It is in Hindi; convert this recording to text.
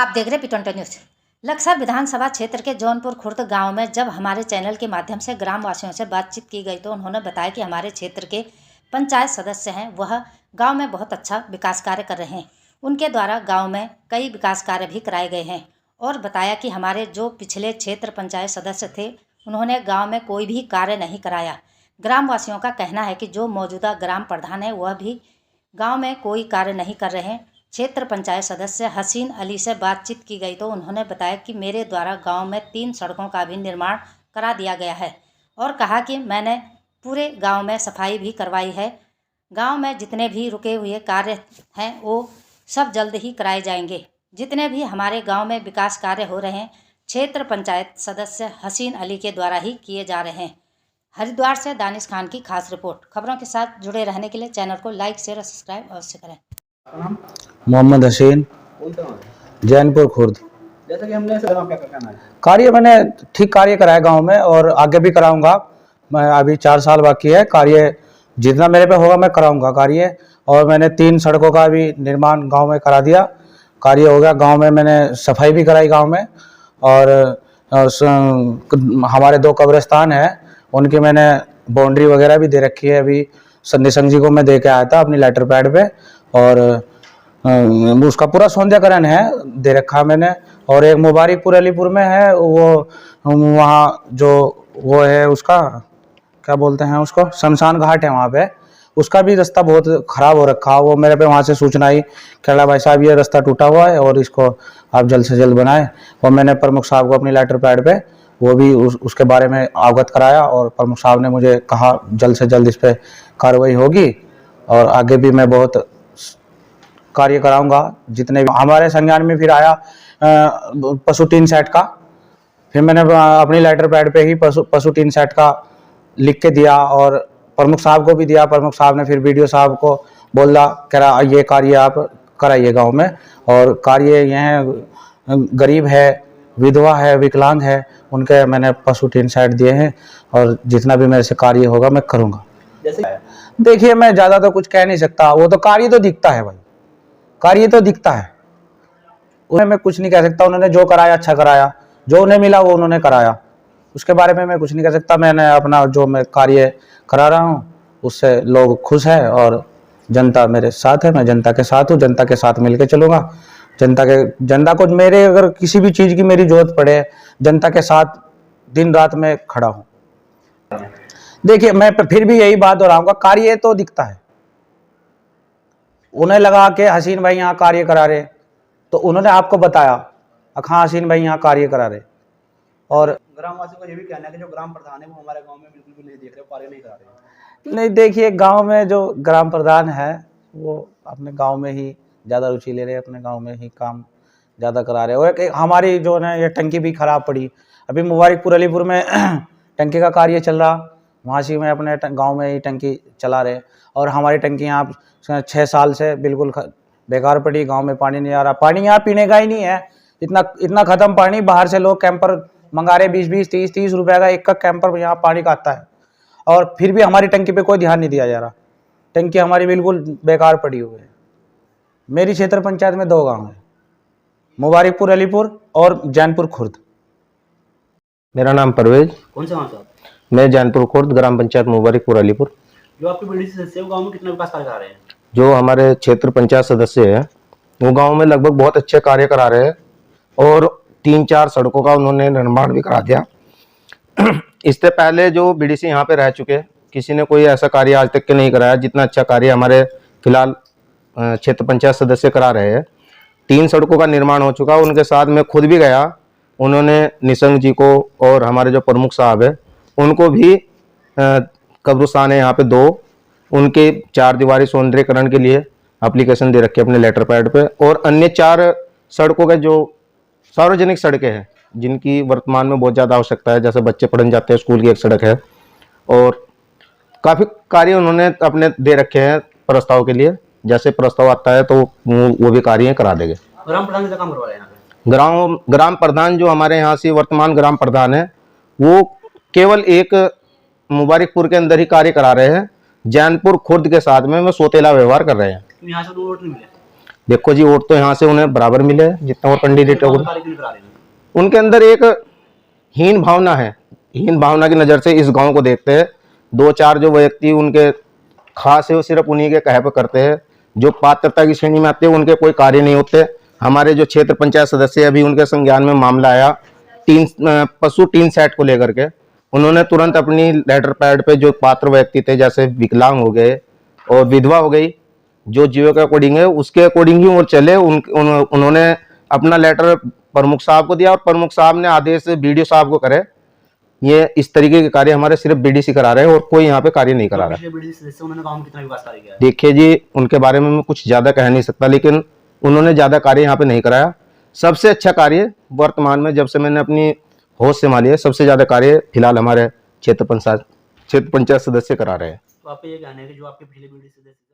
आप देख रहे P20 न्यूज़। लक्सर विधानसभा क्षेत्र के जौनपुर खुर्द गांव में जब हमारे चैनल के माध्यम से ग्राम वासियों से बातचीत की गई तो उन्होंने बताया कि हमारे क्षेत्र के पंचायत सदस्य हैं, वह गांव में बहुत अच्छा विकास कार्य कर रहे हैं। उनके द्वारा गांव में कई विकास कार्य भी कराए गए हैं और बताया कि हमारे जो पिछले क्षेत्र पंचायत सदस्य थे उन्होंने गाँव में कोई भी कार्य नहीं कराया। ग्राम वासियों का कहना है कि जो मौजूदा ग्राम प्रधान है वह भी गाँव में कोई कार्य नहीं कर रहे हैं। क्षेत्र पंचायत सदस्य हसीन अली से बातचीत की गई तो उन्होंने बताया कि मेरे द्वारा गांव में 3 सड़कों का भी निर्माण करा दिया गया है और कहा कि मैंने पूरे गांव में सफाई भी करवाई है। गांव में जितने भी रुके हुए कार्य हैं वो सब जल्द ही कराए जाएंगे। जितने भी हमारे गांव में विकास कार्य हो रहे हैं क्षेत्र पंचायत सदस्य हसीन अली के द्वारा ही किए जा रहे हैं। हरिद्वार से दानिश खान की खास रिपोर्ट। खबरों के साथ जुड़े रहने के लिए चैनल को लाइक शेयर और सब्सक्राइब अवश्य करें। मोहम्मद हसीन, जैनपुर खुर्द। जैसे कि हमने क्या कहना है? कार्य मैंने ठीक कार्य कराया गांव में और आगे भी कराऊंगा। मैं अभी 4 साल बाकी है, कार्य जितना मेरे पे होगा मैं कराऊंगा कार्य। और मैंने 3 सड़कों का भी निर्माण गांव में करा दिया, कार्य हो गया। गांव में मैंने सफाई भी कराई गांव में और हमारे 2 कब्रिस्तान हैं उनकी मैंने बाउंड्री वगैरह भी दे रखी है। अभी निशंक जी को मैं दे के आया था अपनी लेटर पैड पे और उसका पूरा सौंदर्यकरण है दे रखा मैंने। और एक मुबारकपुर अलीपुर में है, वो वहाँ जो वो है उसका क्या बोलते हैं उसको, शमशान घाट है, वहाँ पे उसका भी रास्ता बहुत ख़राब हो रखा। वो मेरे पे वहाँ से सूचना आई कि भाई साहब ये रास्ता टूटा हुआ है और इसको आप जल्द से जल्द बनाएं। और मैंने प्रमुख साहब को अपनी लेटर पैड पे वो भी उसके बारे में अवगत कराया और प्रमुख साहब ने मुझे कहा जल्द से जल्द इस पर कार्रवाई होगी और आगे भी मैं बहुत कार्य कराऊंगा। जितने भी हमारे संज्ञान में फिर आया पशु टीन सेट का, फिर मैंने अपनी लेटर पैड पे ही पशु टीन सेट का लिख के दिया और प्रमुख साहब को भी दिया। प्रमुख साहब ने फिर बीडीओ साहब को बोला कह रहा ये कार्य आप कराइए गांव में। और कार्य यह गरीब है, विधवा है, विकलांग है, उनके मैंने पशु टीन सेट दिए हैं और जितना भी मेरे से कार्य होगा मैं करूँगा। जैसे देखिए मैं ज़्यादा तो कुछ कह नहीं सकता, वो तो कार्य तो दिखता है भाई, कार्य तो दिखता है, उन्हें मैं कुछ नहीं कह सकता। उन्होंने जो कराया अच्छा कराया, जो उन्हें मिला वो उन्होंने कराया, उसके बारे में मैं कुछ नहीं कह सकता। मैंने अपना जो मैं कार्य करा रहा हूँ उससे लोग खुश हैं और जनता मेरे साथ है, मैं जनता के साथ हूँ, जनता के साथ मिलकर चलूँगा। जनता को मेरे अगर किसी भी चीज़ की मेरी जरूरत पड़े, जनता के साथ दिन रात में खड़ा हूँ। देखिए मैं फिर भी यही बात दोहराऊंगा, कार्य तो दिखता है। उन्हें लगा कि हसीन भाई यहाँ कार्य करा रहे तो उन्होंने आपको बताया हाँ हसीन भाई यहाँ कार्य करा रहे। और ग्रामवासियों का ये भी कहना है कि जो ग्राम प्रधान है वो हमारे गांव में बिल्कुल भी नहीं देख रहे, कार्य नहीं करा रहे। नहीं देखिए गांव में जो ग्राम प्रधान है वो अपने गांव में ही ज़्यादा रुचि ले रहे हैं, अपने गांव में ही काम ज़्यादा करा रहे हैं। और हमारी जो है ये टंकी भी खराब पड़ी, अभी मुबारकपुर अलीपुर में टंकी का कार्य चल रहा, वहाँ से मैं अपने गाँव में ही टंकी चला रहे। और हमारी टंकी यहाँ 6 साल से बिल्कुल बेकार पड़ी, गांव में पानी नहीं आ रहा। पानी यहाँ पीने का ही नहीं है, इतना ख़त्म पानी। बाहर से लोग कैंपर मंगा रहे 20-20, 30-30 रुपये का एक का कैंपर यहाँ पानी का आता है और फिर भी हमारी टंकी पे कोई ध्यान नहीं दिया जा रहा। टंकी हमारी बिल्कुल बेकार पड़ी हुई है। मेरी क्षेत्र पंचायत में 2 गाँव हैं, मुबारकपुर अलीपुर और जैनपुर खुर्द। मेरा नाम परवेज। कौन से गाँव साहब? मैं जैनपुर खुर्द, ग्राम पंचायत मुबारकपुर अलीपुर। जो आपके बीडीसी सदस्य है वो गाँव में कितना विकास कार्य करा रहे हैं? जो हमारे क्षेत्र पंचायत सदस्य हैं वो गांव में लगभग बहुत अच्छे कार्य करा रहे हैं और 3-4 सड़कों का उन्होंने निर्माण भी करा दिया। इससे पहले जो बीडीसी यहाँ पे रह चुके किसी ने कोई ऐसा कार्य आज तक के नहीं कराया जितना अच्छा कार्य हमारे फिलहाल क्षेत्र पंचायत सदस्य करा रहे हैं। 3 सड़कों का निर्माण हो चुका, उनके साथ मैं खुद भी गया। उन्होंने निशंक जी को और हमारे जो प्रमुख साहब है उनको भी कब्रिस्तान है यहाँ पे 2, उनके 4 दीवारी सौंदर्यकरण के लिए एप्लीकेशन दे रखी है अपने लेटर पैड पे। और अन्य 4 सड़कों के जो सार्वजनिक सड़कें हैं जिनकी वर्तमान में बहुत ज़्यादा आवश्यकता है, जैसे बच्चे पढ़ने जाते हैं स्कूल की एक सड़क है, और काफ़ी कार्य उन्होंने अपने दे रखे हैं प्रस्ताव के लिए। जैसे प्रस्ताव आता है तो वो भी कार्य करा देंगे। ग्राम प्रधान का काम करवा रहे हैं? ग्राम प्रधान जो हमारे यहाँ से वर्तमान ग्राम प्रधान है वो केवल एक मुबारकपुर के अंदर ही कार्य करा रहे हैं। जैनपुर खुर्द के साथ में वो सौतेला व्यवहार कर रहे हैं। यहाँ से वोट नहीं मिले? देखो जी, वोट तो यहाँ से उन्हें बराबर मिले जितना और कैंडिडेट गाँव में कार्य क्यों नहीं करा रहे हैं? उनके अंदर एक हीन भावना है। हीन भावना की नज़र से इस गांव को देखते हैं। दो चार जो व्यक्ति उनके खास है वो सिर्फ उन्हीं के कहे पे करते हैं। जो पात्रता की श्रेणी में आते हैं उनके कोई कार्य नहीं होते। हमारे जो क्षेत्र पंचायत सदस्य अभी उनके संज्ञान में मामला आया पशु टीन सेट को लेकर के, उन्होंने तुरंत अपनी लेटर पैड पे जो पात्र व्यक्ति थे, जैसे विकलांग हो गए और विधवा हो गई, जो जियो के अकॉर्डिंग है उसके अकॉर्डिंग ही वो चले। उन्होंने अपना लेटर प्रमुख साहब को दिया और प्रमुख साहब ने आदेश बीडीओ साहब को करे। ये इस तरीके के कार्य हमारे सिर्फ बीडीसी करा रहे हैं और कोई यहाँ पे कार्य नहीं करा रहा है। पिछले बीडीसी सदस्य उन्होंने गाँव में कितना विकास कार्य किया है? देखिए जी, उनके बारे में मैं कुछ ज्यादा कह नहीं सकता, लेकिन उन्होंने ज्यादा कार्य यहाँ पे नहीं कराया। सबसे अच्छा कार्य वर्तमान में जब से मैंने अपनी होश संभाली है, सबसे ज्यादा कार्य फिलहाल हमारे क्षेत्र पंचायत सदस्य करा रहे हैं। तो आप ये कहना है कि जो आपके पिछले बीडीसी सदस्य